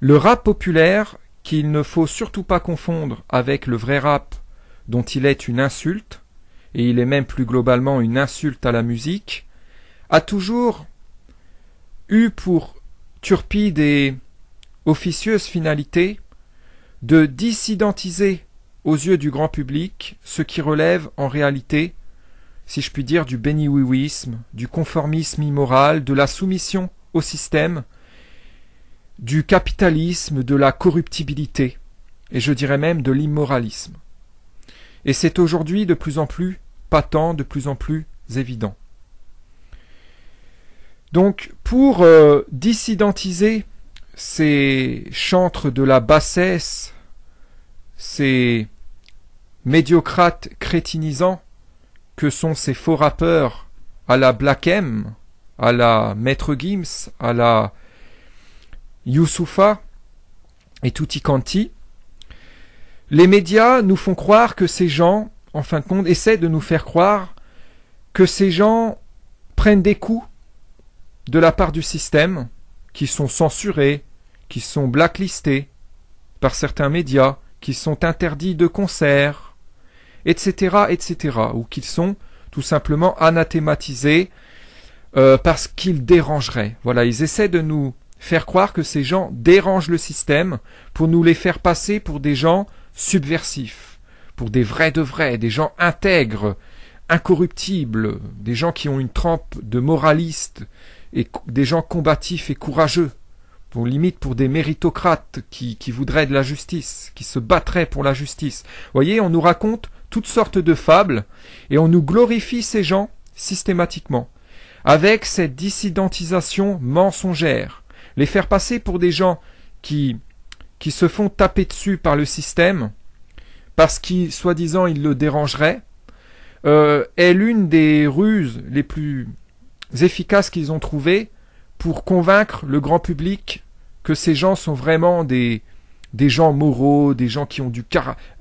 Le rap populaire, qu'il ne faut surtout pas confondre avec le vrai rap, dont il est une insulte, et il est même plus globalement une insulte à la musique, a toujours eu pour turpide et officieuse finalité de dissidentiser aux yeux du grand public ce qui relève en réalité, si je puis dire, du béni-oui-ouisme, du conformisme immoral, de la soumission au système, du capitalisme, de la corruptibilité, et je dirais même de l'immoralisme. Et c'est aujourd'hui de plus en plus patent, de plus en plus évident. Donc, pour dissidentiser ces chantres de la bassesse, ces médiocrates crétinisants que sont ces faux rappeurs à la Black M, à la Maître Gims, à la Youssoupha et Tutti Quanti, les médias nous font croire que ces gens, en fin de compte, essaient de nous faire croire que ces gens prennent des coups de la part du système, qui sont censurés, qui sont blacklistés par certains médias, qui sont interdits de concerts, etc., etc., ou qu'ils sont tout simplement anathématisés parce qu'ils dérangeraient. Voilà, ils essaient de nous faire croire que ces gens dérangent le système pour nous les faire passer pour des gens subversifs, pour des vrais de vrais, des gens intègres, incorruptibles, des gens qui ont une trempe de moralistes, et des gens combatifs et courageux, limite pour des méritocrates qui voudraient de la justice, qui se battraient pour la justice. Vous voyez, on nous raconte toutes sortes de fables et on nous glorifie ces gens systématiquement, avec cette dissidentisation mensongère. Les faire passer pour des gens qui se font taper dessus par le système, parce qu'ils, soi-disant, ils le dérangeraient, est l'une des ruses les plus efficaces qu'ils ont trouvées pour convaincre le grand public que ces gens sont vraiment des gens moraux, des gens qui ont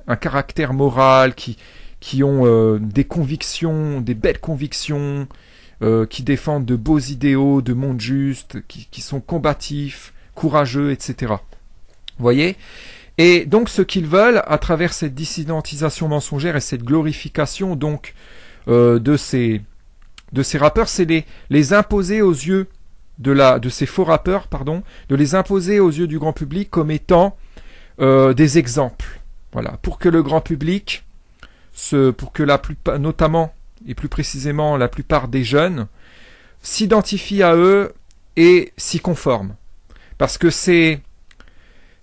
un caractère moral, qui ont des convictions, des belles convictions, qui défendent de beaux idéaux, de monde juste, qui sont combatifs, courageux, etc. Vous voyez ? Et donc ce qu'ils veulent, à travers cette dissidentisation mensongère et cette glorification donc de ces rappeurs, c'est les imposer aux yeux de ces faux rappeurs, pardon, de les imposer aux yeux du grand public comme étant des exemples. Voilà, pour que le grand public, pour que la plupart, notamment et plus précisément la plupart des jeunes, s'identifient à eux et s'y conforment. Parce que ces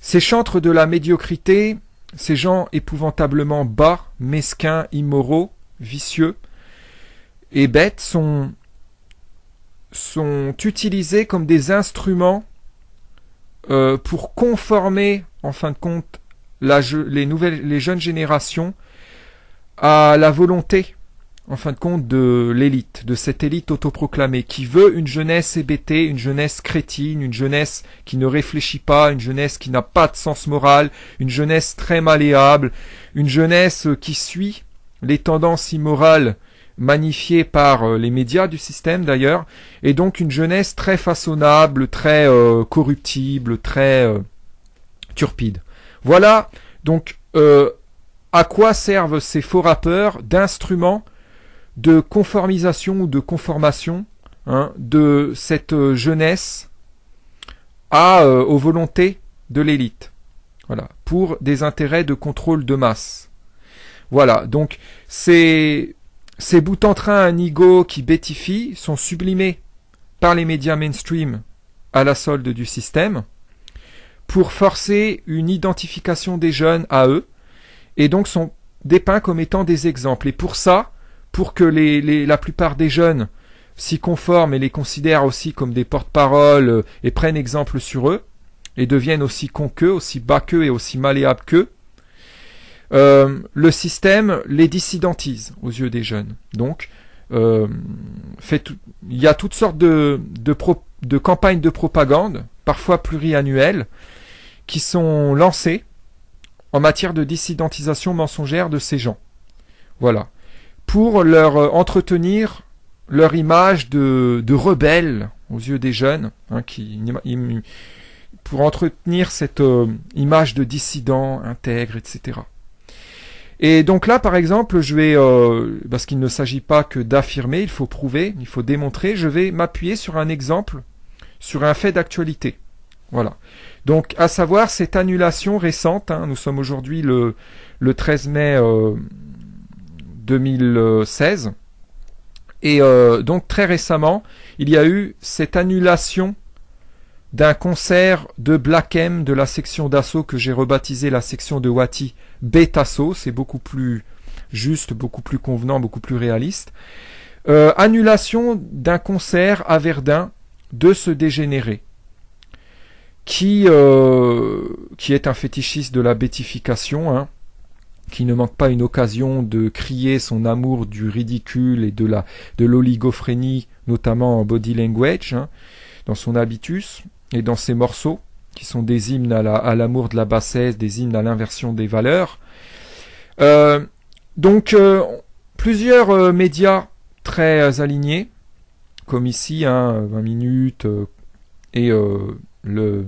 chantres de la médiocrité, ces gens épouvantablement bas, mesquins, immoraux, vicieux et bêtes sont utilisés comme des instruments pour conformer, en fin de compte, les jeunes générations à la volonté, en fin de compte, de l'élite, de cette élite autoproclamée, qui veut une jeunesse hébétée, une jeunesse crétine, une jeunesse qui ne réfléchit pas, une jeunesse qui n'a pas de sens moral, une jeunesse très malléable, une jeunesse qui suit les tendances immorales magnifiées par les médias du système d'ailleurs, et donc une jeunesse très façonnable, très corruptible, très turpide. Voilà donc à quoi servent ces faux rappeurs d'instruments de conformisation ou de conformation de cette jeunesse aux volontés de l'élite. Voilà, pour des intérêts de contrôle de masse. Voilà, donc ces bouts en train à nigo qui bêtifient sont sublimés par les médias mainstream à la solde du système pour forcer une identification des jeunes à eux et donc sont dépeints comme étant des exemples. Et pour ça, pour que la plupart des jeunes s'y conforment et les considèrent aussi comme des porte-paroles et prennent exemple sur eux et deviennent aussi cons qu'eux, aussi bas qu'eux et aussi malléables qu'eux, le système les dissidentise aux yeux des jeunes. Donc, il y a toutes sortes de campagnes de propagande, parfois pluriannuelles, qui sont lancées en matière de dissidentisation mensongère de ces gens. Voilà. Pour leur entretenir leur image de rebelles aux yeux des jeunes, qui pour entretenir cette image de dissident, intègre, etc. Et donc là, par exemple, je vais, parce qu'il ne s'agit pas que d'affirmer, il faut prouver, il faut démontrer, je vais m'appuyer sur un exemple, sur un fait d'actualité. Voilà. Donc, à savoir cette annulation récente, hein, nous sommes aujourd'hui le 13 mai 2016, et donc très récemment, il y a eu cette annulation d'un concert de Black M de la section d'assaut que j'ai rebaptisé la section de Wati Betasso, c'est beaucoup plus juste, beaucoup plus convenant, beaucoup plus réaliste. Annulation d'un concert à Verdun de ce dégénéré qui est un fétichiste de la bétification, hein, qui ne manque pas une occasion de crier son amour du ridicule et de l'oligophrénie, notamment en body language, hein, dans son habitus et dans ses morceaux, qui sont des hymnes à l'amour de la bassesse, des hymnes à l'inversion des valeurs. Donc, plusieurs médias très alignés, comme ici, hein, 20 minutes, et le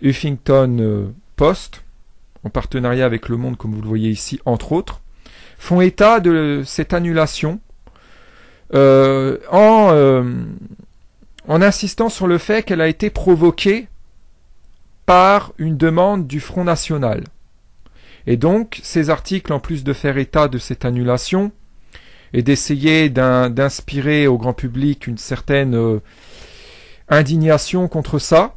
Huffington Post, en partenariat avec Le Monde, comme vous le voyez ici, entre autres, font état de cette annulation en insistant sur le fait qu'elle a été provoquée par une demande du Front National. Et donc, ces articles, en plus de faire état de cette annulation et d'essayer d'inspirer au grand public une certaine indignation contre ça,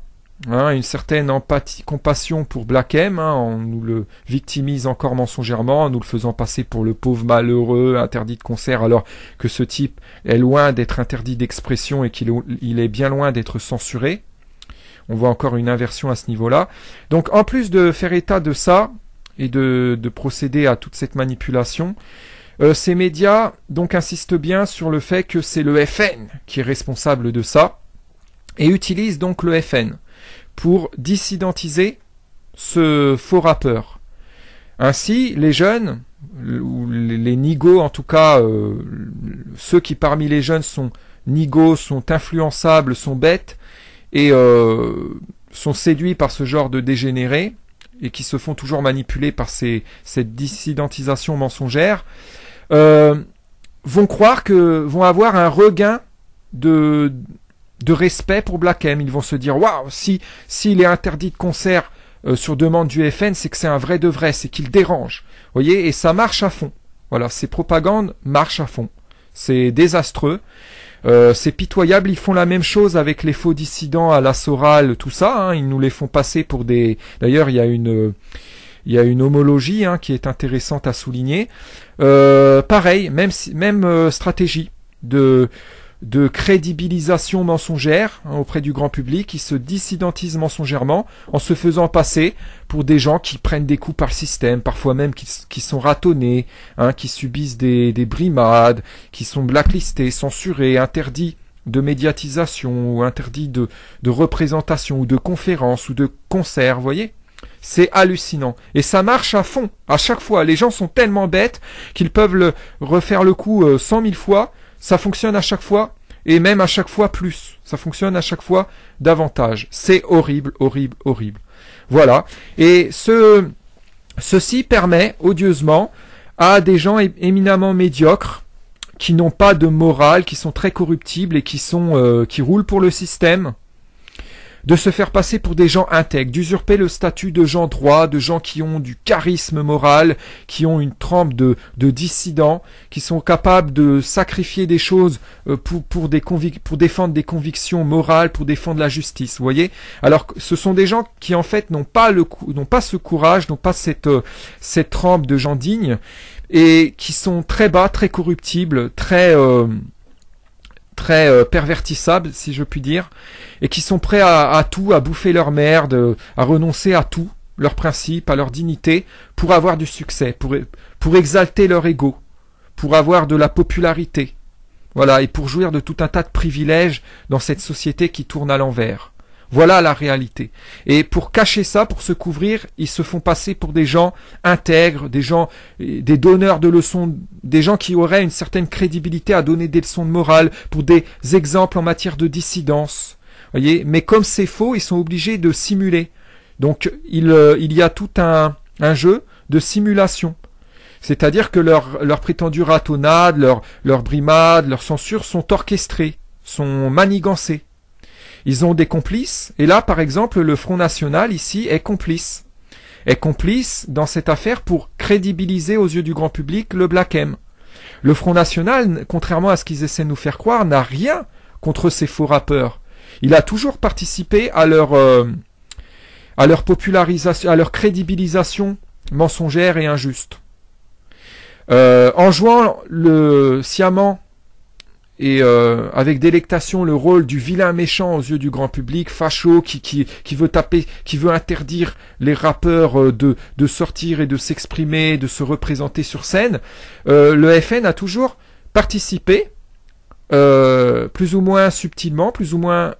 hein, une certaine empathie, compassion pour Black M, hein, on nous le victimise encore mensongèrement, en nous le faisant passer pour le pauvre malheureux interdit de concert, alors que ce type est loin d'être interdit d'expression et qu'il est bien loin d'être censuré. On voit encore une inversion à ce niveau-là. Donc, en plus de faire état de ça et de procéder à toute cette manipulation, ces médias donc insistent bien sur le fait que c'est le FN qui est responsable de ça et utilisent donc le FN pour dissidentiser ce faux rappeur. Ainsi, les jeunes, ou les nigauds en tout cas, ceux qui parmi les jeunes sont nigauds, sont influençables, sont bêtes, et sont séduits par ce genre de dégénérés, et qui se font toujours manipuler par cette dissidentisation mensongère, vont avoir un regain de respect pour Black M. Ils vont se dire, waouh, s'il est interdit de concert sur demande du FN, c'est que c'est un vrai de vrai, c'est qu'il dérange. Vous voyez, et ça marche à fond. Voilà, ces propagandes marchent à fond. C'est désastreux. C'est pitoyable. Ils font la même chose avec les faux dissidents à la Soral, tout ça. Hein, ils nous les font passer pour des. D'ailleurs, il y a une homologie, hein, qui est intéressante à souligner. Pareil, même stratégie de crédibilisation mensongère, hein, auprès du grand public, qui se dissidentisent mensongèrement en se faisant passer pour des gens qui prennent des coups par le système, parfois même qui sont ratonnés, hein, qui subissent des brimades, qui sont blacklistés, censurés, interdits de médiatisation ou interdits de représentation ou de conférences ou de concerts, vous voyez ? C'est hallucinant. Et ça marche à fond, à chaque fois. Les gens sont tellement bêtes qu'ils peuvent refaire le coup 100 000 fois. Ça fonctionne à chaque fois, et même à chaque fois plus. Ça fonctionne à chaque fois davantage. C'est horrible, horrible, horrible. Voilà. Et ceci permet, odieusement, à des gens éminemment médiocres, qui n'ont pas de morale, qui sont très corruptibles et qui roulent pour le système, de se faire passer pour des gens intègres, d'usurper le statut de gens droits, de gens qui ont du charisme moral, qui ont une trempe de dissidents, qui sont capables de sacrifier des choses pour défendre des convictions morales, pour défendre la justice, vous voyez. Alors ce sont des gens qui en fait n'ont pas ce courage, n'ont pas cette trempe de gens dignes, et qui sont très bas, très corruptibles, très pervertissables, si je puis dire, et qui sont prêts à tout, à bouffer leur merde, à renoncer à tout, leurs principes, à leur dignité, pour avoir du succès, pour exalter leur ego, pour avoir de la popularité, voilà, et pour jouir de tout un tas de privilèges dans cette société qui tourne à l'envers. Voilà la réalité. Et pour cacher ça, pour se couvrir, ils se font passer pour des gens intègres, des donneurs de leçons, des gens qui auraient une certaine crédibilité à donner des leçons de morale, pour des exemples en matière de dissidence. voyez. Mais comme c'est faux, ils sont obligés de simuler. Donc il y a tout un jeu de simulation. C'est-à-dire que leurs prétendues ratonnades, leurs brimades, leurs censures sont orchestrées, sont manigancées. Ils ont des complices, et là, par exemple, le Front National, ici, est complice. Est complice dans cette affaire pour crédibiliser aux yeux du grand public le Black M. Le Front National, contrairement à ce qu'ils essaient de nous faire croire, n'a rien contre ces faux rappeurs. Il a toujours participé à leur popularisation, à leur crédibilisation mensongère et injuste. En jouant sciemment et avec délectation le rôle du vilain méchant aux yeux du grand public, facho, qui veut taper, qui veut interdire les rappeurs de sortir et de s'exprimer, de se représenter sur scène, le FN a toujours participé, plus ou moins subtilement, plus ou moins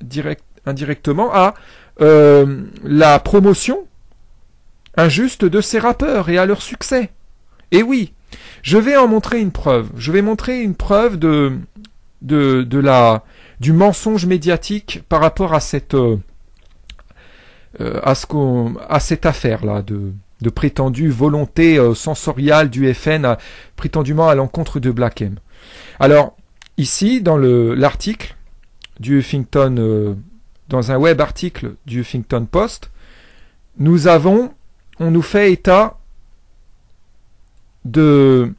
indirectement, à la promotion injuste de ces rappeurs et à leur succès. Et oui, je vais en montrer une preuve. Je vais montrer une preuve du mensonge médiatique par rapport à cette affaire-là de prétendue volonté sensoriale du FN prétendument à l'encontre de Black M. Alors ici dans l'article du Huffington, dans un web article du Huffington Post, on nous fait état d'un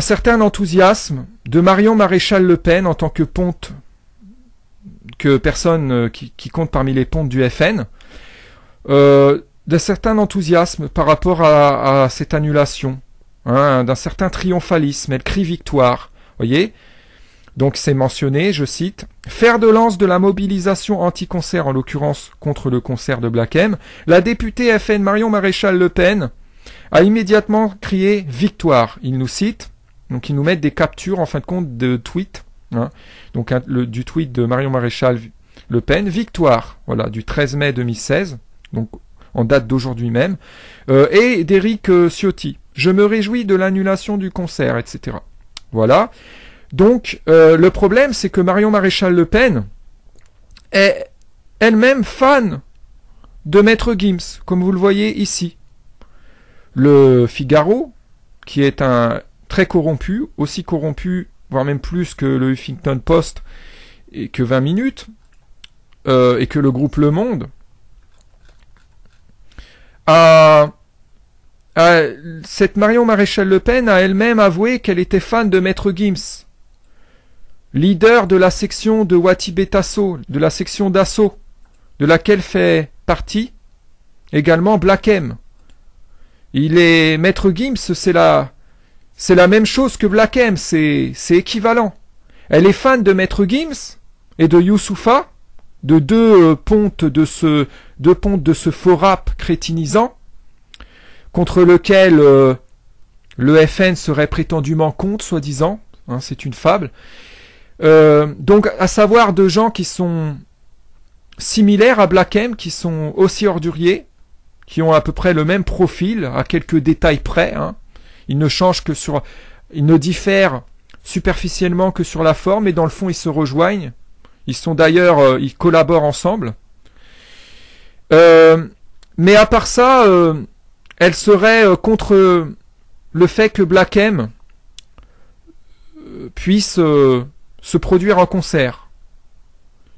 certain enthousiasme de Marion Maréchal Le Pen en tant que ponte, que personne qui compte parmi les pontes du FN, d'un certain enthousiasme par rapport à cette annulation, hein, d'un certain triomphalisme. Elle crie victoire, voyez. Donc c'est mentionné, je cite, « Fer de lance de la mobilisation anti-concert, en l'occurrence contre le concert de Black M, la députée FN Marion Maréchal Le Pen a immédiatement crié « Victoire ». Il nous cite, donc ils nous mettent des captures en fin de compte de tweets, hein, donc du tweet de Marion Maréchal Le Pen, « Victoire », voilà, du 13 mai 2016, donc en date d'aujourd'hui même, et d'Éric Ciotti, « Je me réjouis de l'annulation du concert », etc. Voilà. Donc, le problème, c'est que Marion Maréchal Le Pen est elle-même fan de Maître Gims, comme vous le voyez ici. Le Figaro, qui est un très corrompu, aussi corrompu, voire même plus que le Huffington Post et que 20 minutes, et que le groupe Le Monde, cette Marion Maréchal Le Pen a elle-même avoué qu'elle était fan de Maître Gims, leader de la section de Wati Tasso, de la section d'assaut, de laquelle fait partie également Black M. Maître Gims, c'est la même chose que Black M, c'est équivalent. Elle est fan de Maître Gims et de Youssoupha, de deux pontes de ce faux rap crétinisant, contre lequel le FN serait prétendument contre, soi-disant, hein, c'est une fable. Donc, à savoir de gens qui sont similaires à Black M, qui sont aussi orduriers, qui ont à peu près le même profil, à quelques détails près, hein. Ils ne diffèrent superficiellement que sur la forme, et dans le fond, ils se rejoignent. Ils sont d'ailleurs, ils collaborent ensemble. Mais à part ça, elle serait contre le fait que Black M puisse se produire en concert.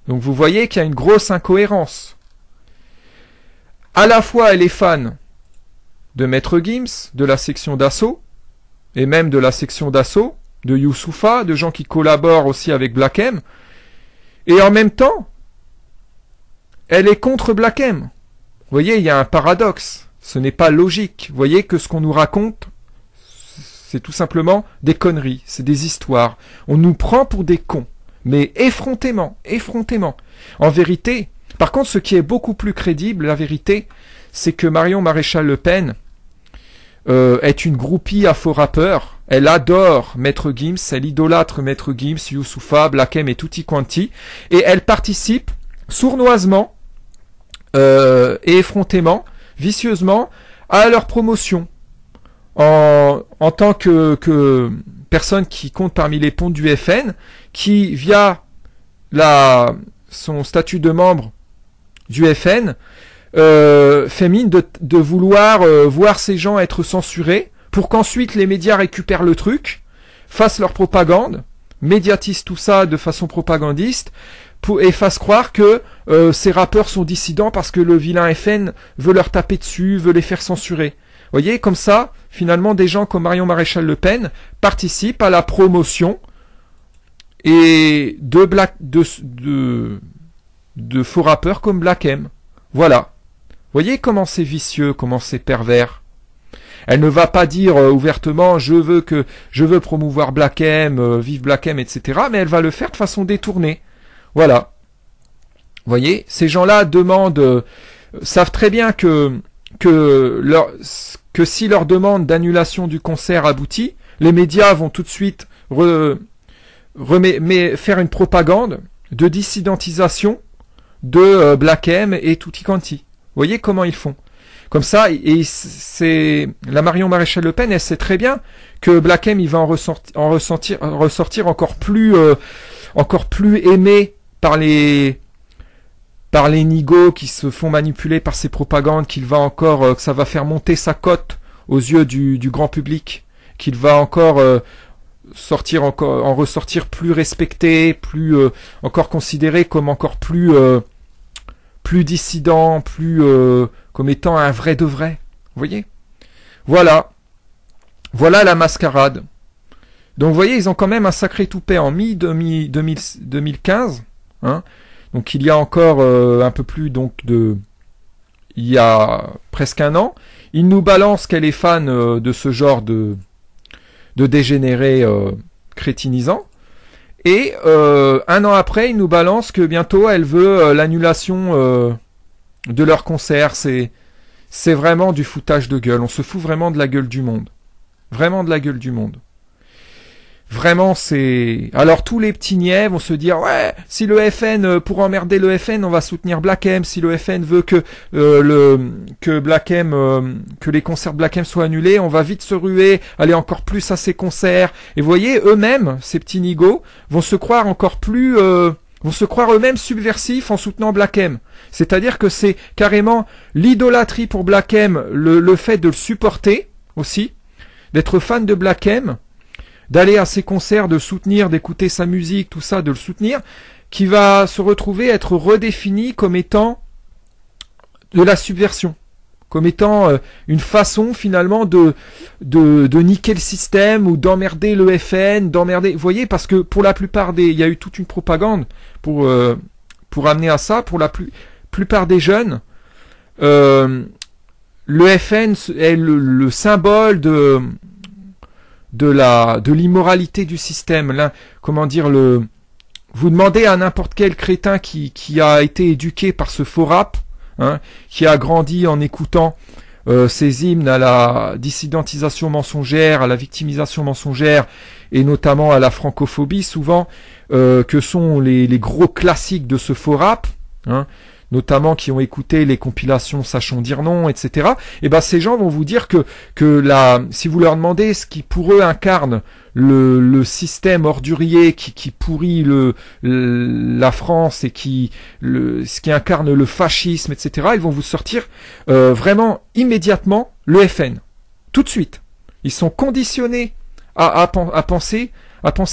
Donc vous voyez qu'il y a une grosse incohérence. À la fois, elle est fan de Maître Gims, de la section d'assaut, et même de la section d'assaut, de Youssoupha, de gens qui collaborent aussi avec Black M, et en même temps, elle est contre Black M. Vous voyez, il y a un paradoxe. Ce n'est pas logique. Vous voyez que ce qu'on nous raconte, c'est tout simplement des conneries, c'est des histoires. On nous prend pour des cons, mais effrontément. En vérité, par contre, ce qui est beaucoup plus crédible, la vérité, c'est que Marion Maréchal Le Pen est une groupie à faux rappeurs. Elle adore Maître Gims, elle idolâtre Maître Gims, Youssoupha, Black M et tutti quanti, et elle participe sournoisement et effrontément, vicieusement, à leur promotion. En tant que personne qui compte parmi les pontes du FN, qui, via son statut de membre du FN, fait mine de vouloir voir ces gens être censurés, pour qu'ensuite les médias récupèrent le truc, fassent leur propagande, médiatisent tout ça de façon propagandiste, et fassent croire que ces rappeurs sont dissidents parce que le vilain FN veut leur taper dessus, veut les faire censurer. Vous voyez, comme ça, finalement, des gens comme Marion Maréchal Le Pen participent à la promotion et de faux rappeurs comme Black M. Voilà. Vous voyez comment c'est vicieux, comment c'est pervers. Elle ne va pas dire ouvertement je veux promouvoir Black M, vive Black M, etc. Mais elle va le faire de façon détournée. Voilà. Vous voyez, ces gens-là savent très bien que si leur demande d'annulation du concert aboutit, les médias vont tout de suite faire une propagande de dissidentisation de Black M et Tutti Quanti. Vous voyez comment ils font. Comme ça, et c'est la Marion Maréchal Le Pen, elle sait très bien que Black M, il va en ressortir encore plus aimé par les nigauds qui se font manipuler par ces propagandes, que ça va faire monter sa cote aux yeux du grand public, qu'il va encore en ressortir plus respecté, encore considéré comme encore plus dissident, comme étant un vrai de vrai. Vous voyez? Voilà la mascarade. Donc vous voyez, ils ont quand même un sacré toupet en mi-2015, hein. Donc il y a encore un peu plus il y a presque un an, il nous balance qu'elle est fan de ce genre de dégénérés crétinisants, et un an après, il nous balance que bientôt elle veut l'annulation de leur concert. C'est vraiment du foutage de gueule. On se fout vraiment de la gueule du monde. Vraiment de la gueule du monde. Vraiment, c'est... Alors, tous les petits niais vont se dire, ouais, si le FN, pour emmerder le FN, on va soutenir Black M. Si le FN veut que Black M, que les concerts de Black M soient annulés, on va vite se ruer, aller encore plus à ces concerts. Et vous voyez, eux-mêmes, ces petits nigauds, vont se croire eux-mêmes subversifs en soutenant Black M. C'est-à-dire que c'est carrément l'idolâtrie pour Black M, le fait de le supporter aussi, d'être fan de Black M, d'aller à ses concerts, de le soutenir, d'écouter sa musique, tout ça, de le soutenir, qui va se retrouver être redéfini comme étant de la subversion, comme étant une façon finalement de niquer le système ou d'emmerder le FN, vous voyez, parce que pour la plupart il y a eu toute une propagande pour amener à ça. Pour la plupart des jeunes, le FN est le symbole de l'immoralité du système. Vous demandez à n'importe quel crétin qui a été éduqué par ce faux rap, hein, qui a grandi en écoutant ces hymnes à la dissidentisation mensongère, à la victimisation mensongère, et notamment à la francophobie souvent, que sont les gros classiques de ce faux rap, hein, notamment qui ont écouté les compilations Sachons dire non, etc. Et ben ces gens vont vous dire que si vous leur demandez ce qui pour eux incarne le système ordurier qui pourrit la France et ce qui incarne le fascisme, etc. Ils vont vous sortir vraiment immédiatement le FN, tout de suite. Ils sont conditionnés à penser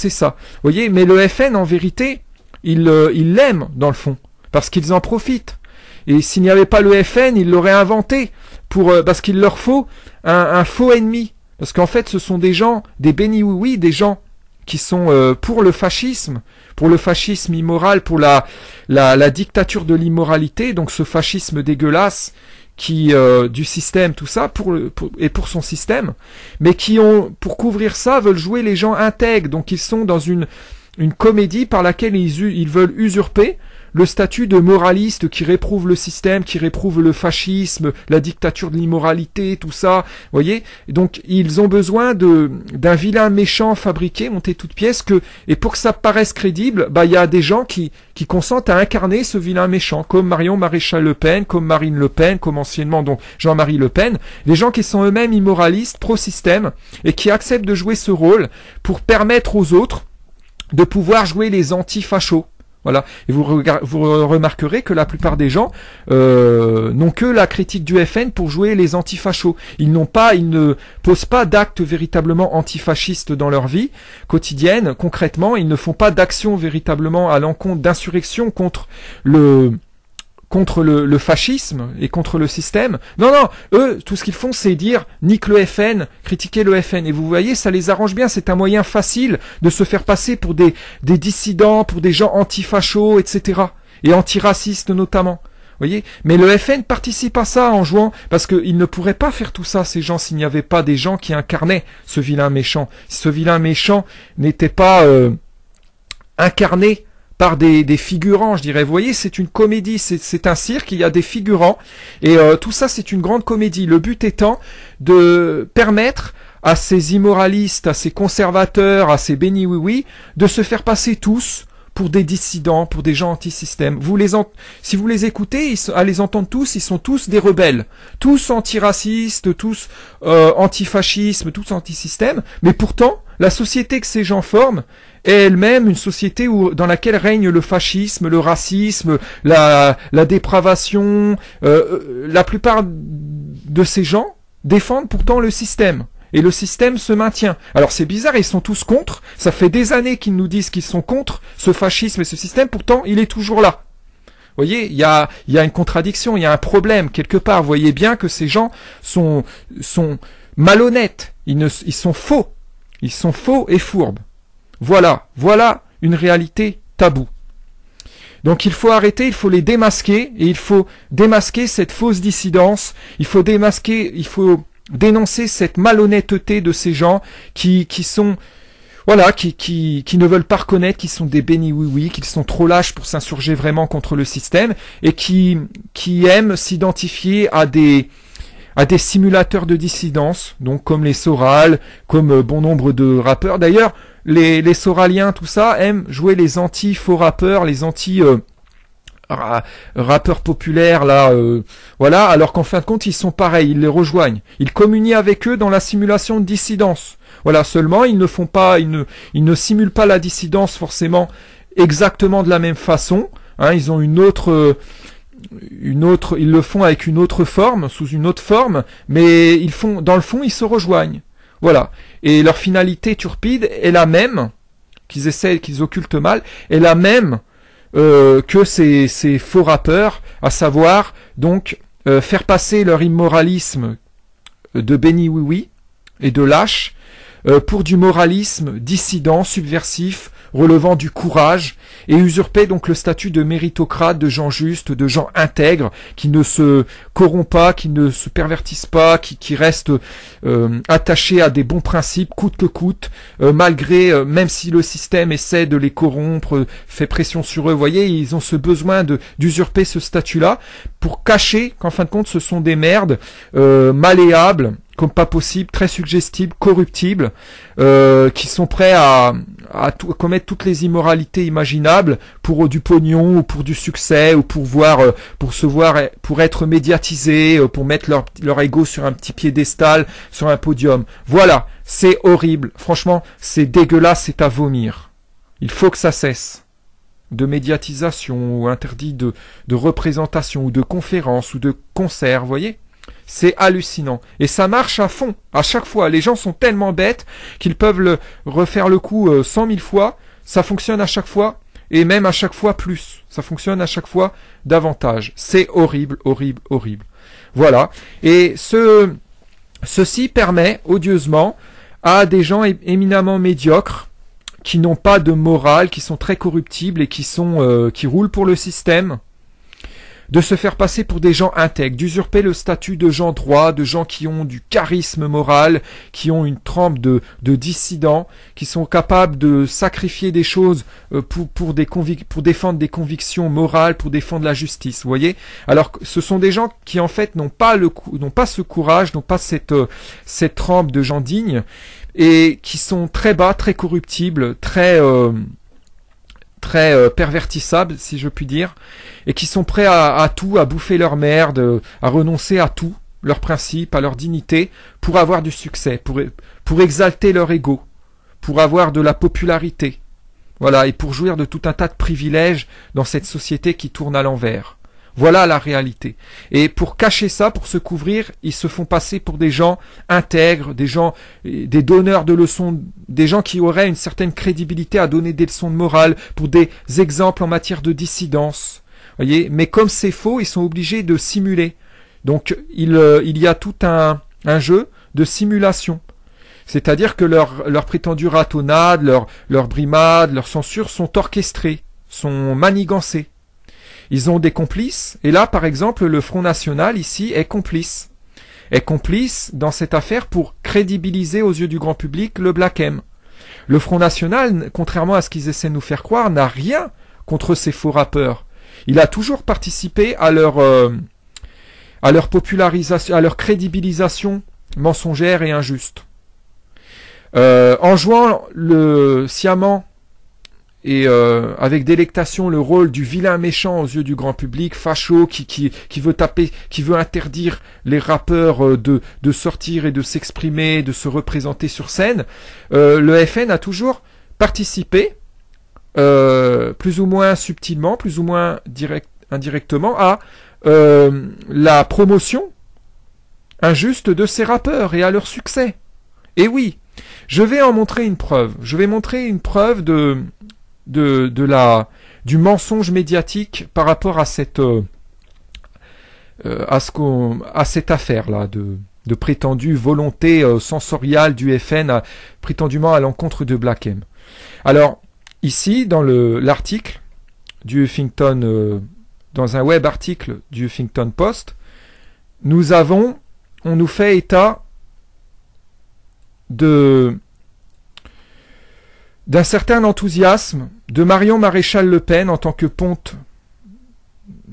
ça. Vous voyez, mais le FN en vérité, ils l'aiment dans le fond, parce qu'ils en profitent. Et s'il n'y avait pas le FN, ils l'auraient inventé parce qu'il leur faut un faux ennemi. Parce qu'en fait, ce sont des gens, des béni-oui-oui, des gens qui sont pour le fascisme immoral, pour la dictature de l'immoralité, donc ce fascisme dégueulasse du système, tout ça, pour son système, mais qui pour couvrir ça, veulent jouer les gens intègres. Donc ils sont dans une comédie par laquelle ils veulent usurper le statut de moraliste qui réprouve le système, qui réprouve le fascisme, la dictature de l'immoralité, tout ça, vous voyez. Donc ils ont besoin d'un vilain méchant fabriqué, monté toute pièce, et pour que ça paraisse crédible, il y a des gens qui consentent à incarner ce vilain méchant, comme Marion Maréchal Le Pen, comme Marine Le Pen, comme anciennement donc Jean-Marie Le Pen, des gens qui sont eux-mêmes immoralistes, pro-système, et qui acceptent de jouer ce rôle pour permettre aux autres de pouvoir jouer les anti-fachos. Voilà. Et vous remarquerez que la plupart des gens n'ont que la critique du FN pour jouer les antifachos. Ils ne posent pas d'actes véritablement antifascistes dans leur vie quotidienne. Concrètement, ils ne font pas d'action véritablement à l'encontre d'insurrection contre le fascisme et contre le système. Non, eux, tout ce qu'ils font, c'est dire nique le FN, critiquer le FN. Et vous voyez, ça les arrange bien. C'est un moyen facile de se faire passer pour des dissidents, pour des gens anti-fachos, etc. Et antiracistes notamment. Vous voyez. Mais le FN participe à ça en jouant, parce qu'ils ne pourraient pas faire tout ça, ces gens, s'il n'y avait pas des gens qui incarnaient ce vilain méchant. Si ce vilain méchant n'était pas incarné par des figurants, je dirais. Vous voyez, c'est une comédie, c'est un cirque, il y a des figurants, et tout ça, c'est une grande comédie. Le but étant de permettre à ces immoralistes, à ces conservateurs, à ces béni-oui-oui, de se faire passer tous pour des dissidents, pour des gens anti-système. Si vous les écoutez, à les entendre tous, ils sont tous des rebelles. Tous antiracistes, tous antifascisme, tous anti-système, mais pourtant, la société que ces gens forment est elle-même une société dans laquelle règne le fascisme, le racisme, la dépravation. La plupart de ces gens défendent pourtant le système. Et le système se maintient. Alors c'est bizarre, ils sont tous contre. Ça fait des années qu'ils nous disent qu'ils sont contre ce fascisme et ce système. Pourtant, il est toujours là. Vous voyez, il y a une contradiction, il y a un problème quelque part. Vous voyez bien que ces gens sont malhonnêtes. Ils sont faux. Ils sont faux et fourbes. Voilà une réalité taboue. Donc il faut arrêter, il faut les démasquer, et il faut démasquer cette fausse dissidence, il faut dénoncer cette malhonnêteté de ces gens qui ne veulent pas reconnaître qu'ils sont des béni-oui-oui, qu'ils sont trop lâches pour s'insurger vraiment contre le système, et qui aiment s'identifier à des simulateurs de dissidence, donc comme les Soral, comme bon nombre de rappeurs. D'ailleurs, les Soraliens, tout ça, aiment jouer les anti-faux rappeurs, les rappeurs populaires, là, voilà, alors qu'en fin de compte, ils sont pareils, ils les rejoignent. Ils communient avec eux dans la simulation de dissidence. Voilà, seulement, ils ne simulent pas la dissidence forcément exactement de la même façon. Hein, ils ont ils le font avec une autre forme, sous une autre forme, mais dans le fond, ils se rejoignent. Voilà. Et leur finalité turpide est la même, qu'ils occultent mal, est la même que ces faux rappeurs, à savoir, donc, faire passer leur immoralisme de béni-oui-oui et de lâche pour du moralisme dissident, subversif, relevant du courage, et usurper donc le statut de méritocrate, de gens justes, de gens intègres, qui ne se corrompent pas, qui ne se pervertissent pas, qui restent attachés à des bons principes, coûte que coûte, malgré, même si le système essaie de les corrompre, fait pression sur eux. Vous voyez, ils ont ce besoin d'usurper ce statut-là, pour cacher qu'en fin de compte, ce sont des merdes malléables, comme pas possible, très suggestibles, corruptibles, qui sont prêts à commettre toutes les immoralités imaginables pour du pognon ou pour du succès ou pour être médiatisés, pour mettre leur ego sur un petit piédestal, sur un podium. Voilà, c'est horrible. Franchement, c'est dégueulasse, c'est à vomir. Il faut que ça cesse. De médiatisation ou interdit de représentation ou de conférences ou de concerts, vous voyez ? C'est hallucinant. Et ça marche à fond, à chaque fois. Les gens sont tellement bêtes qu'ils peuvent refaire le coup 100 000 fois. Ça fonctionne à chaque fois, et même à chaque fois plus. Ça fonctionne à chaque fois davantage. C'est horrible, horrible, horrible. Voilà. Et ceci permet, odieusement, à des gens éminemment médiocres, qui n'ont pas de morale, qui sont très corruptibles et qui roulent pour le système, de se faire passer pour des gens intègres, d'usurper le statut de gens droits, de gens qui ont du charisme moral, qui ont une trempe de dissidents, qui sont capables de sacrifier des choses pour défendre des convictions morales, pour défendre la justice, vous voyez. Alors ce sont des gens qui en fait n'ont pas ce courage, n'ont pas cette trempe de gens dignes, et qui sont très bas, très corruptibles, très pervertissables, si je puis dire, et qui sont prêts à tout, à bouffer leur merde, à renoncer à tout, leurs principes, à leur dignité, pour avoir du succès, pour exalter leur ego, pour avoir de la popularité, Voilà, et pour jouir de tout un tas de privilèges dans cette société qui tourne à l'envers. Voilà la réalité. Et pour cacher ça, pour se couvrir, ils se font passer pour des gens intègres, des gens, des donneurs de leçons, des gens qui auraient une certaine crédibilité à donner des leçons de morale, pour des exemples en matière de dissidence. Voyez, mais comme c'est faux, ils sont obligés de simuler. Donc il y a tout un jeu de simulation. C'est-à-dire que leurs prétendues ratonnades, leurs brimades, leurs censures sont orchestrées, sont manigancées. Ils ont des complices, et là, par exemple, le Front National, ici, est complice. Est complice dans cette affaire pour crédibiliser aux yeux du grand public le Black M. Le Front National, contrairement à ce qu'ils essaient de nous faire croire, n'a rien contre ces faux rappeurs. Il a toujours participé à leur popularisation, à leur crédibilisation mensongère et injuste. En jouant sciemment et avec délectation le rôle du vilain méchant aux yeux du grand public, facho, qui veut taper, qui veut interdire les rappeurs de sortir et de s'exprimer, de se représenter sur scène, le FN a toujours participé, plus ou moins subtilement, plus ou moins indirectement, à la promotion injuste de ces rappeurs et à leur succès. Et oui, je vais en montrer une preuve. Je vais montrer une preuve du mensonge médiatique par rapport à cette affaire-là de prétendue volonté sensoriale du FN prétendument à l'encontre de Black M. Alors, ici, dans l'article du Huffington, dans un web article du Huffington Post, on nous fait état d'un certain enthousiasme de Marion Maréchal Le Pen en tant que ponte,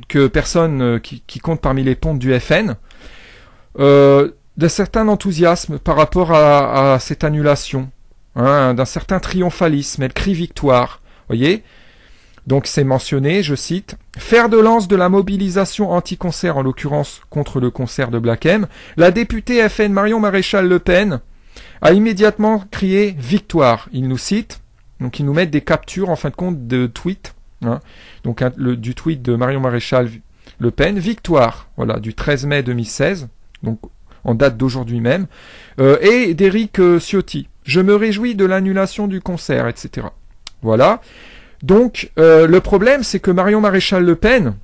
que personne qui compte parmi les pontes du FN, d'un certain enthousiasme par rapport à cette annulation, hein, d'un certain triomphalisme. Elle crie victoire, voyez. Donc c'est mentionné, je cite, « Fer de lance de la mobilisation anti-concert, en l'occurrence contre le concert de Black M, la députée FN Marion Maréchal Le Pen a immédiatement crié « Victoire ». Il nous cite, donc ils nous mettent des captures en fin de compte de tweets, hein, donc du tweet de Marion Maréchal Le Pen, « Victoire », voilà, du 13 mai 2016, donc en date d'aujourd'hui même, et d'Éric Ciotti, « Je me réjouis de l'annulation du concert », etc. Voilà. Donc, le problème, c'est que Marion Maréchal Le Pen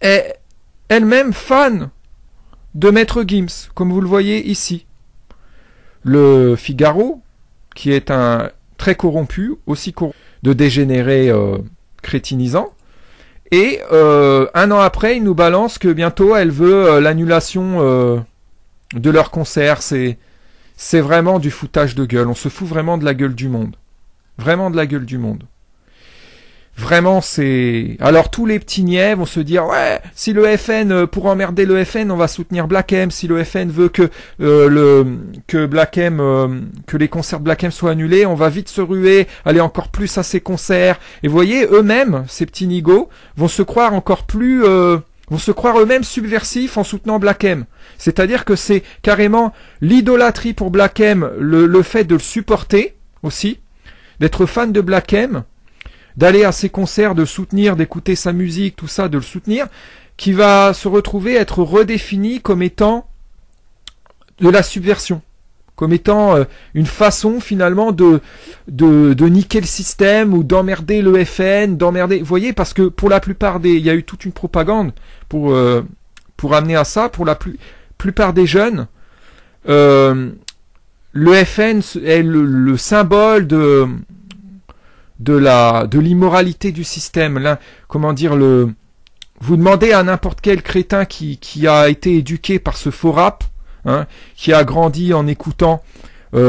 est elle-même fan de Maître Gims, comme vous le voyez ici. Le Figaro, qui est un très corrompu, aussi corrompu, de dégénérés crétinisants, et un an après, il nous balance que bientôt, elle veut l'annulation de leur concert. C'est vraiment du foutage de gueule. On se fout vraiment de la gueule du monde. Vraiment de la gueule du monde. Vraiment, c'est... Alors, tous les petits niais vont se dire, ouais, si le FN, pour emmerder le FN, on va soutenir Black M. Si le FN veut que Black M, que les concerts de Black M soient annulés, on va vite se ruer, aller encore plus à ces concerts. Et vous voyez, eux-mêmes, ces petits nigauds, vont se croire encore plus... vont se croire eux-mêmes subversifs en soutenant Black M. C'est-à-dire que c'est carrément l'idolâtrie pour Black M, le fait de le supporter aussi, d'être fan de Black M, d'aller à ses concerts, de soutenir, d'écouter sa musique, tout ça, de le soutenir, qui va se retrouver être redéfini comme étant de la subversion, comme étant une façon finalement de niquer le système ou d'emmerder le FN, d'emmerder... Vous voyez, parce que pour la plupart il y a eu toute une propagande pour amener à ça, pour la plupart des jeunes, le FN est le symbole de l'immoralité du système. Là, comment dire, vous demandez à n'importe quel crétin qui a été éduqué par ce faux rap, hein, qui a grandi en écoutant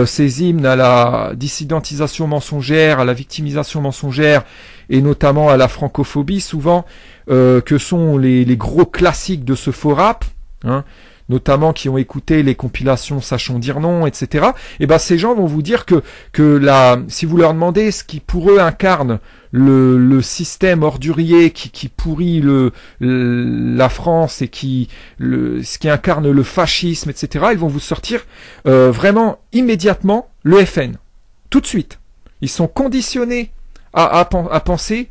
ces hymnes à la dissidentisation mensongère, à la victimisation mensongère, et notamment à la francophobie souvent, que sont les gros classiques de ce faux rap, hein, notamment qui ont écouté les compilations Sachons dire non, etc. Et ben ces gens vont vous dire que si vous leur demandez ce qui pour eux incarne le système ordurier qui pourrit la France et ce qui incarne le fascisme, etc. Ils vont vous sortir vraiment immédiatement le FN, tout de suite. Ils sont conditionnés à penser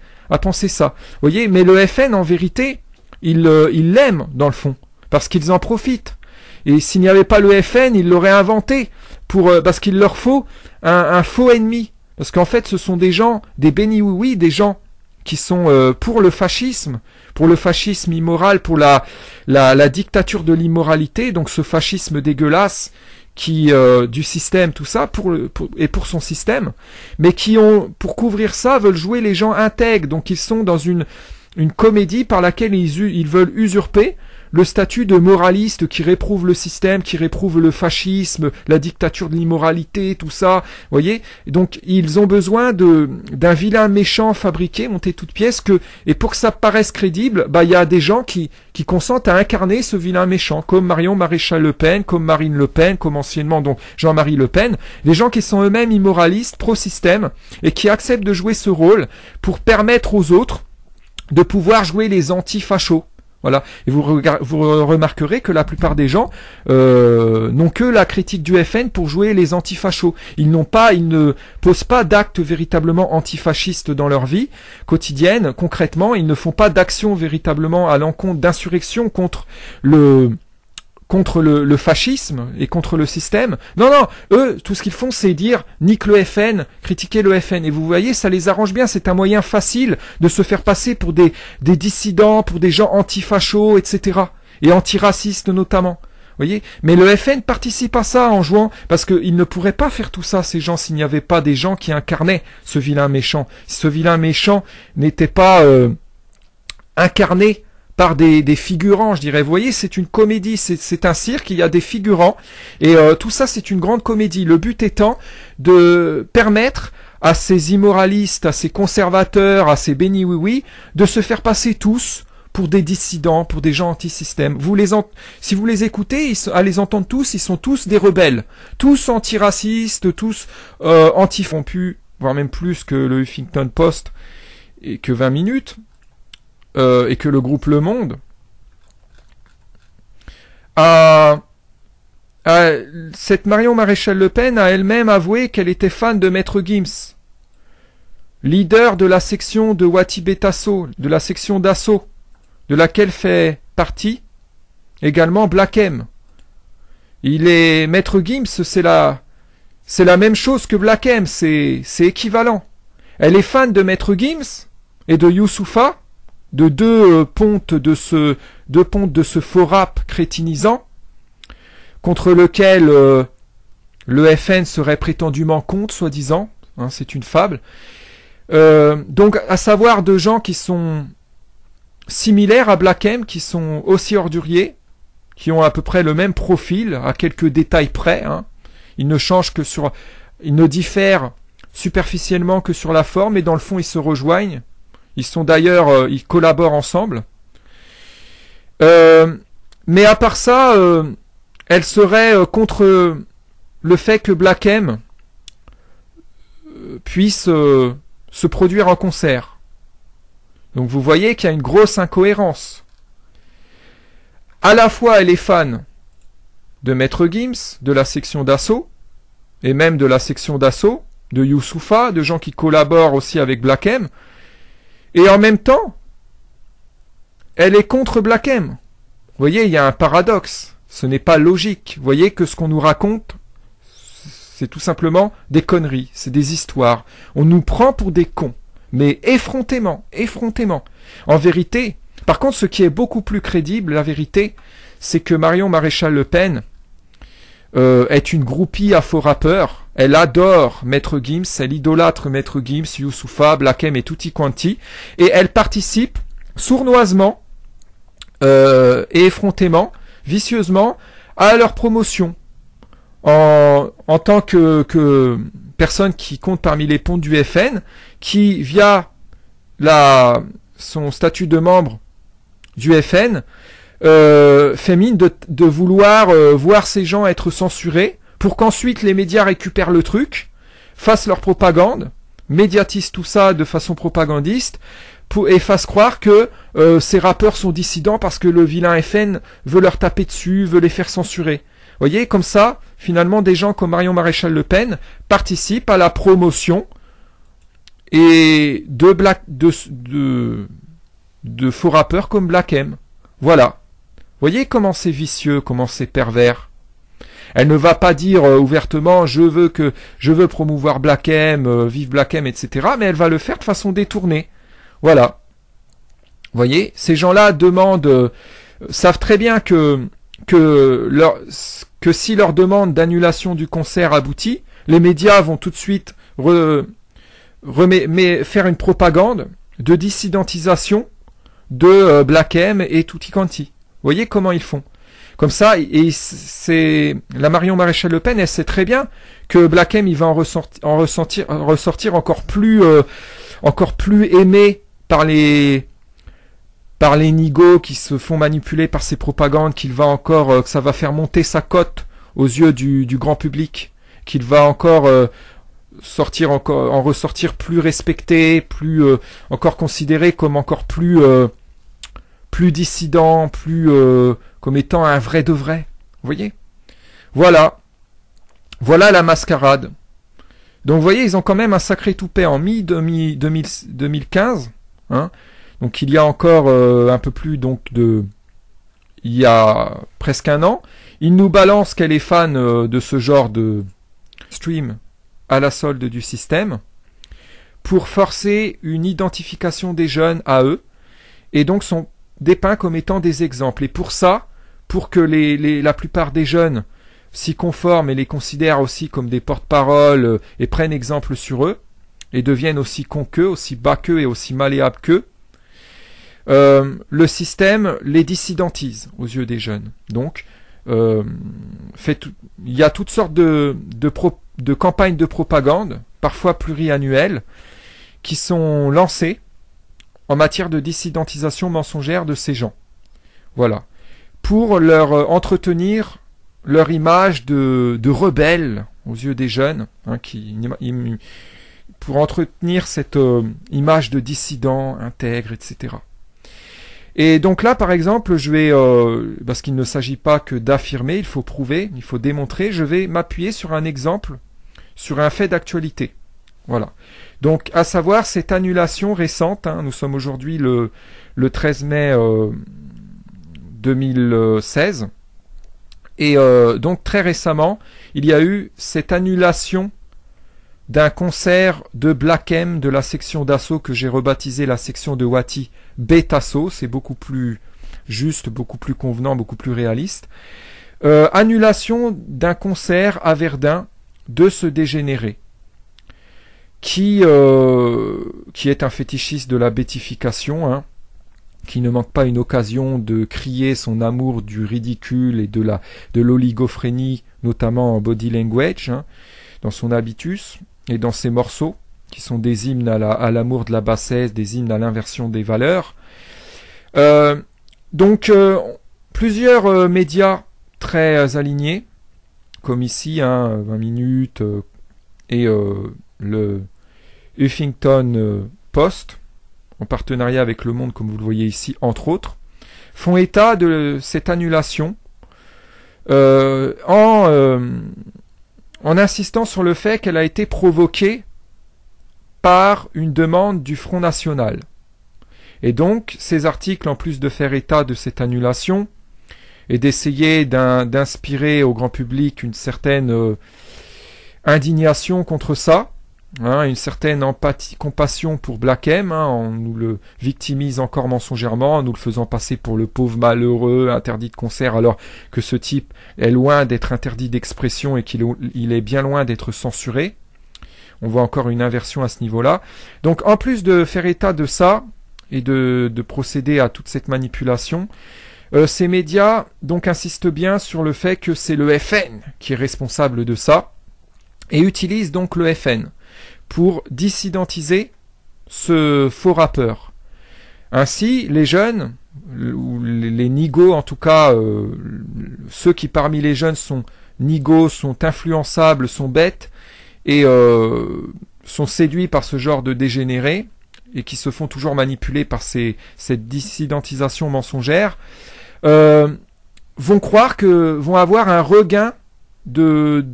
ça. Vous voyez, mais le FN, en vérité, ils l'aiment, dans le fond, parce qu'ils en profitent. Et s'il n'y avait pas le FN, ils l'auraient inventé, parce qu'il leur faut un faux ennemi. Parce qu'en fait, ce sont des gens, des béni-oui-oui, des gens qui sont pour le fascisme immoral, pour la dictature de l'immoralité, donc ce fascisme dégueulasse du système, tout ça, pour son système, mais qui pour couvrir ça, veulent jouer les gens intègres, donc ils sont dans une comédie par laquelle ils veulent usurper le statut de moraliste qui réprouve le système, qui réprouve le fascisme, la dictature de l'immoralité, tout ça, vous voyez. Donc ils ont besoin d'un vilain méchant fabriqué, monté toute pièce, et pour que ça paraisse crédible, il y a des gens qui consentent à incarner ce vilain méchant, comme Marion Maréchal Le Pen, comme Marine Le Pen, comme anciennement donc Jean-Marie Le Pen, des gens qui sont eux-mêmes immoralistes, pro-système, et qui acceptent de jouer ce rôle pour permettre aux autres de pouvoir jouer les anti-fachos. Voilà. Et vous remarquerez que la plupart des gens n'ont que la critique du FN pour jouer les antifachos. Ils ne posent pas d'actes véritablement antifascistes dans leur vie quotidienne. Concrètement, ils ne font pas d'action véritablement à l'encontre d'insurrection contre le fascisme et contre le système. Non, eux, tout ce qu'ils font, c'est dire nique le FN, critiquer le FN. Et vous voyez, ça les arrange bien. C'est un moyen facile de se faire passer pour des dissidents, pour des gens anti-fachos, etc. Et antiracistes notamment. Vous voyez. Mais le FN participe à ça en jouant, parce qu'ils ne pourraient pas faire tout ça, ces gens, s'il n'y avait pas des gens qui incarnaient ce vilain méchant. Si ce vilain méchant n'était pas incarné par des figurants, je dirais. Vous voyez, c'est une comédie, c'est un cirque, il y a des figurants, et tout ça, c'est une grande comédie. Le but étant de permettre à ces immoralistes, à ces conservateurs, à ces béni-oui-oui, de se faire passer tous pour des dissidents, pour des gens anti-système. Si vous les écoutez, à les entendre tous, ils sont tous des rebelles, tous antiracistes, tous anti-font voire même plus que le Huffington Post et que 20 minutes. Et que le groupe Le Monde cette Marion Maréchal Le Pen a elle-même avoué qu'elle était fan de Maître Gims, leader de la section de Wati Betasso, de la section d'assaut, de laquelle fait partie également Black M. Maître Gims, c'est la même chose que Black M, c'est équivalent. Elle est fan de Maître Gims et de Youssoupha, de deux pontes de ce faux rap crétinisant, contre lequel le FN serait prétendument contre, soi-disant, hein, c'est une fable. Donc, à savoir de gens qui sont similaires à Black M, qui sont aussi orduriers, qui ont à peu près le même profil, à quelques détails près, hein. Ils ne diffèrent superficiellement que sur la forme, et dans le fond, ils se rejoignent. Ils sont d'ailleurs, ils collaborent ensemble. Mais à part ça, elle serait contre le fait que Black M puisse se produire en concert. Donc vous voyez qu'il y a une grosse incohérence. À la fois, elle est fan de Maître Gims, de la section d'assaut, et même de la section d'assaut, de Youssoupha, de gens qui collaborent aussi avec Black M. Et en même temps, elle est contre Black M. Vous voyez, il y a un paradoxe. Ce n'est pas logique. Vous voyez que ce qu'on nous raconte, c'est tout simplement des conneries, c'est des histoires. On nous prend pour des cons. Mais effrontément. En vérité, par contre, ce qui est beaucoup plus crédible, la vérité, c'est que Marion Maréchal Le Pen est une groupie à faux rappeurs. Elle adore Maître Gims, elle idolâtre Maître Gims, Youssoupha, Black M et tutti quanti, et elle participe sournoisement et effrontément, vicieusement, à leur promotion en tant que personne qui compte parmi les pontes du FN, qui via son statut de membre du FN fait mine de vouloir voir ces gens être censurés, pour qu'ensuite les médias récupèrent le truc, fassent leur propagande, médiatisent tout ça de façon propagandiste, et fassent croire que ces rappeurs sont dissidents parce que le vilain FN veut leur taper dessus, veut les faire censurer. Vous voyez, comme ça, finalement, des gens comme Marion Maréchal Le Pen participent à la promotion et de faux rappeurs comme Black M. Voilà. Voyez comment c'est vicieux, comment c'est pervers. Elle ne va pas dire ouvertement je veux promouvoir Black M, vive Black M, etc. Mais elle va le faire de façon détournée. Voilà. Voyez, ces gens-là demandent, savent très bien que si leur demande d'annulation du concert aboutit, les médias vont tout de suite faire une propagande de dissidentisation de Black M et Tutti Quanti. Vous voyez comment ils font. Comme ça, et c'est la Marion Maréchal Le Pen, elle sait très bien que Black M, il va en ressortir encore plus aimé par les nigauds qui se font manipuler par ces propagandes, que ça va faire monter sa cote aux yeux du grand public, qu'il va encore ressortir plus respecté, encore considéré comme encore plus dissident, comme étant un vrai de vrai. Vous voyez? Voilà la mascarade. Donc vous voyez, ils ont quand même un sacré toupet en mi-2015, hein. Donc il y a encore un peu plus il y a presque un an, il nous balance qu'elle est fan de ce genre de stream à la solde du système pour forcer une identification des jeunes à eux, et donc sont dépeints comme étant des exemples. Et pour ça, pour que la plupart des jeunes s'y conforment et les considèrent aussi comme des porte-parole et prennent exemple sur eux, et deviennent aussi cons qu'eux, aussi bas qu'eux et aussi malléables qu'eux, le système les dissidentise aux yeux des jeunes. Donc, il y a toutes sortes de campagnes de propagande, parfois pluriannuelles, qui sont lancées en matière de dissidentisation mensongère de ces gens. Voilà. Pour leur entretenir leur image de rebelles aux yeux des jeunes, hein, pour entretenir cette image de dissident, intègre, etc. Et donc là, par exemple, parce qu'il ne s'agit pas que d'affirmer, il faut prouver, il faut démontrer, je vais m'appuyer sur un exemple, sur un fait d'actualité. Voilà. Donc, à savoir cette annulation récente, hein, nous sommes aujourd'hui le 13 mai 2016, et donc très récemment, il y a eu cette annulation d'un concert de Black M de la section d'assaut que j'ai rebaptisé la section de Wati Betasso, c'est beaucoup plus juste, beaucoup plus convenant, beaucoup plus réaliste. Annulation d'un concert à Verdun de ce dégénéré qui est un fétichiste de la bétification, hein, qui ne manque pas une occasion de crier son amour du ridicule et de l'oligophrénie, notamment en body language, hein, dans son habitus et dans ses morceaux, qui sont des hymnes à l'amour de la bassesse, des hymnes à l'inversion des valeurs. Donc, plusieurs médias très alignés, comme ici, hein, 20 minutes, et le Huffington Post, en partenariat avec Le Monde, comme vous le voyez ici, entre autres, font état de cette annulation en insistant sur le fait qu'elle a été provoquée par une demande du Front National. Et donc, ces articles, en plus de faire état de cette annulation et d'essayer d'inspirer au grand public une certaine indignation contre ça, hein, une certaine empathie, compassion pour Black M, hein, on nous le victimise encore mensongèrement, en nous le faisant passer pour le pauvre malheureux interdit de concert, alors que ce type est loin d'être interdit d'expression et qu'il est bien loin d'être censuré. On voit encore une inversion à ce niveau-là. Donc, en plus de faire état de ça et de procéder à toute cette manipulation, ces médias donc insistent bien sur le fait que c'est le FN qui est responsable de ça et utilisent donc le FN pour dissidentiser ce faux rappeur. Ainsi, les jeunes, ou les nigauds en tout cas, ceux qui parmi les jeunes sont nigauds, sont influençables, sont bêtes, et sont séduits par ce genre de dégénérés, et qui se font toujours manipuler par cette dissidentisation mensongère, vont avoir un regain de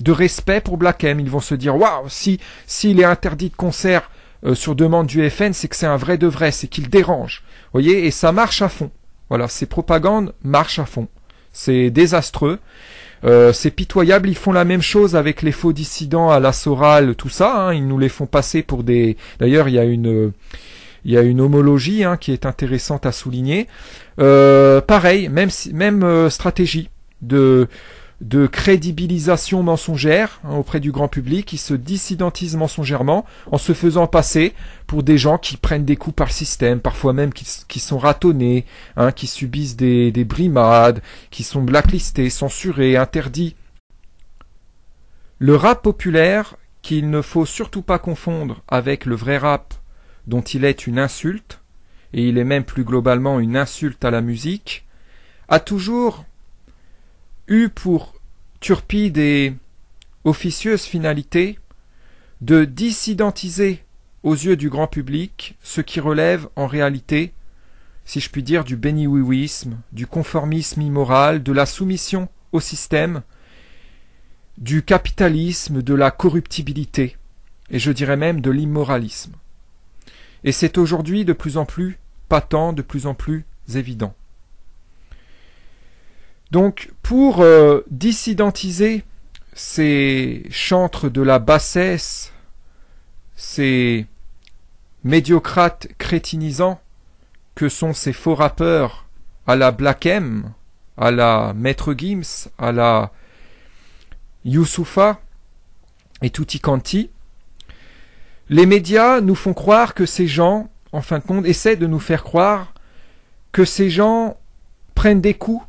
respect pour Black M. Ils vont se dire, waouh, s'il est interdit de concert sur demande du FN, c'est que c'est un vrai de vrai, c'est qu'il dérange. Vous voyez, et ça marche à fond. Voilà, ces propagandes marchent à fond. C'est désastreux. C'est pitoyable. Ils font la même chose avec les faux dissidents à la Soral, tout ça. Hein, ils nous les font passer pour des... D'ailleurs, il y a une homologie qui est intéressante à souligner. Pareil, même stratégie de crédibilisation mensongère auprès du grand public. Ils se dissidentisent mensongèrement en se faisant passer pour des gens qui prennent des coups par le système, parfois même qui sont ratonnés, qui subissent des brimades, qui sont blacklistés, censurés, interdits. Le rap populaire, qu'il ne faut surtout pas confondre avec le vrai rap, dont il est une insulte, et il est même plus globalement une insulte à la musique, a toujours eu pour turpide et officieuse finalité de dissidentiser aux yeux du grand public ce qui relève en réalité, si je puis dire, du béni-oui-ouisme, du conformisme immoral, de la soumission au système, du capitalisme, de la corruptibilité, et je dirais même de l'immoralisme. Et c'est aujourd'hui de plus en plus patent, de plus en plus évident. Donc, pour dissidentiser ces chantres de la bassesse, ces médiocrates crétinisants que sont ces faux rappeurs à la Black M, à la Maître Gims, à la Youssoupha et Tutti Quanti, les médias nous font croire que ces gens, en fin de compte, essaient de nous faire croire que ces gens prennent des coups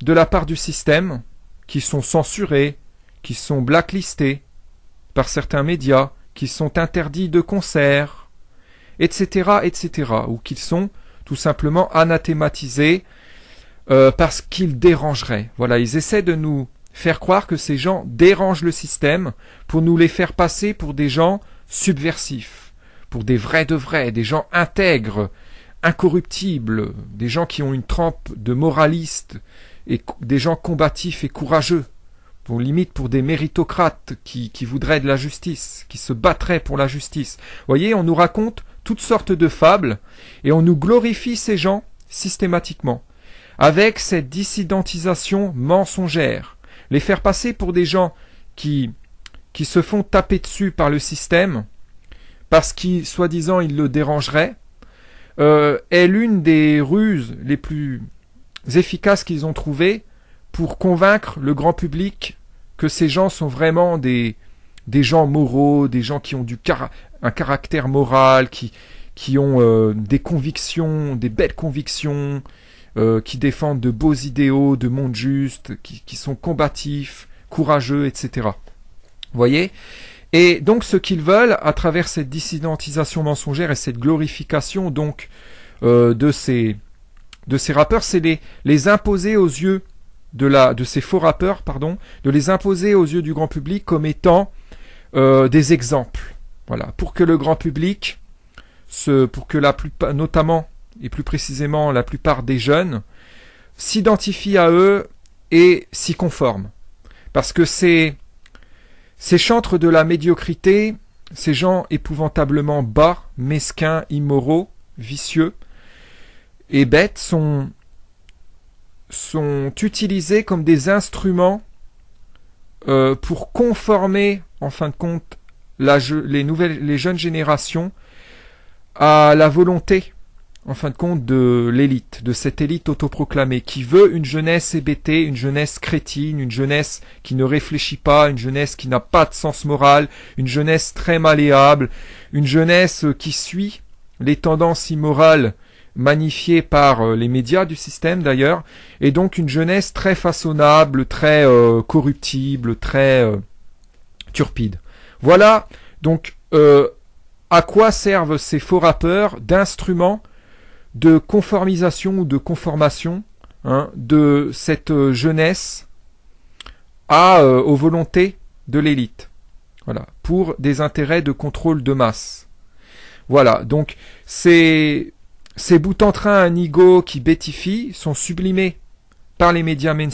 de la part du système, qui sont censurés, qui sont blacklistés par certains médias, qui sont interdits de concerts, etc., etc., ou qu'ils sont tout simplement anathématisés parce qu'ils dérangeraient. Voilà, ils essaient de nous faire croire que ces gens dérangent le système pour nous les faire passer pour des gens subversifs, pour des vrais de vrais, des gens intègres, incorruptibles, des gens qui ont une trempe de moralistes, et des gens combatifs et courageux, limite pour des méritocrates qui voudraient de la justice, qui se battraient pour la justice. Vous voyez, on nous raconte toutes sortes de fables, et on nous glorifie ces gens systématiquement, avec cette dissidentisation mensongère. Les faire passer pour des gens qui se font taper dessus par le système, parce qu'ils, soi-disant, ils le dérangeraient, est l'une des ruses les plus efficaces qu'ils ont trouvées pour convaincre le grand public que ces gens sont vraiment des gens moraux, des gens qui ont un caractère moral, qui ont des convictions, des belles convictions, qui défendent de beaux idéaux, de monde juste, qui sont combatifs, courageux, etc. Vous voyez ? Et donc ce qu'ils veulent, à travers cette dissidentisation mensongère et cette glorification donc de ces rappeurs, c'est les imposer aux yeux de ces faux rappeurs, de les imposer aux yeux du grand public comme étant des exemples. Voilà, pour que le grand public, pour que notamment et plus précisément la plupart des jeunes, s'identifient à eux et s'y conforment. Parce que ces chantres de la médiocrité, ces gens épouvantablement bas, mesquins, immoraux, vicieux et bêtes sont utilisés comme des instruments pour conformer, en fin de compte, les jeunes générations à la volonté, en fin de compte, de l'élite, de cette élite autoproclamée, qui veut une jeunesse hébétée, une jeunesse crétine, une jeunesse qui ne réfléchit pas, une jeunesse qui n'a pas de sens moral, une jeunesse très malléable, une jeunesse qui suit les tendances immorales magnifiées par les médias du système d'ailleurs, et donc une jeunesse très façonnable, très corruptible, très turpide. Voilà donc à quoi servent ces faux rappeurs d'instruments de conformisation ou de conformation de cette jeunesse aux volontés de l'élite. Voilà, pour des intérêts de contrôle de masse. Voilà, donc ces bouts en train à nigo qui bêtifient sont sublimés par les médias mainstream